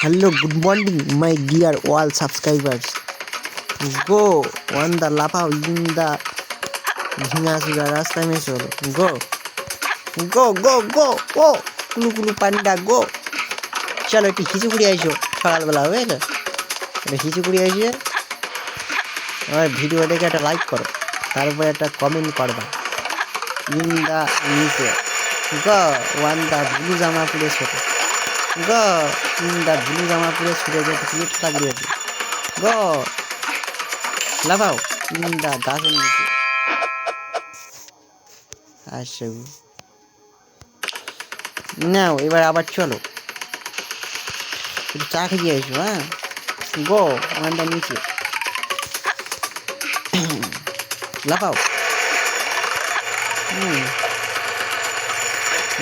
Hello, good morning, my dear all subscribers. Go on the lapao in the Hinasura Rasta Mesol. Go, go, go, go, go. Kulu Kulu Panda, go. চলো একটু খিচুড়ি আইসো সকালবেলা বুঝলে একটা খিচুড়ি আইসে আমার video দেখে একটা লাইক করো তারপরে একটা কমেন্ট করবা ইন দা নিচে গো ওয়ান দা ব্লু জামা পরে ছোটো গো ইন দা ব্লু জামা পরে ছুটে যেতে ক্লিপ লাগিয়েছে গো লাফাও ইন দা গাছের নিচে আসো নাও এবার আবার চলো একটু চা খেয়ে এসো হ্যাঁ গো ওয়ানটা নিচে লাফাও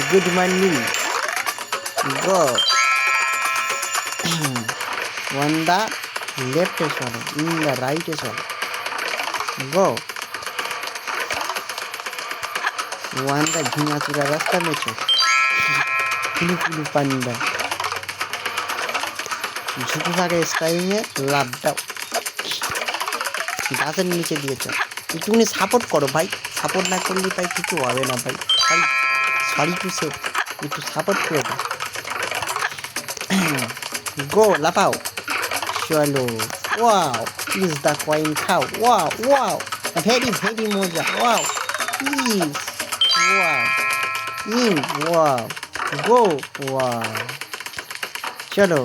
গুড মর্নিং গো ওয়ান দা লেফটে চলো ইন দা রাইটে চলো গো ওয়ান দা ঝিঙাচুরা রাস্তা মেছো কুলু কুলু পান্ডা ঝুঁকু থাকে স্টাইলে লাভ দাও গাছের নিচে দিয়েছ একটুখানি সাপোর্ট করো ভাই সাপোর্ট না করলে ভাই কিছু হবে না ভাই সরি টু সে একটু সাপোর্ট করে দাও গো লাফাও চলো ওয়াও ইজ দ্য কয়েন খাও ওয়াও ওয়াও ভেরি ভেরি মজা wow is wow in wow go wow চলো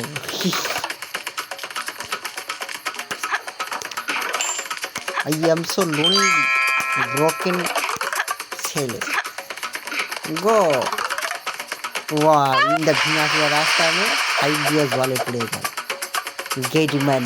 I am so lonely, broken ছেলে গো ওয়াও ইন দ্য ভিনাসিয়া রাস্তা में সাইড দিয়ে জলে পড়ে গেল গেট ম্যান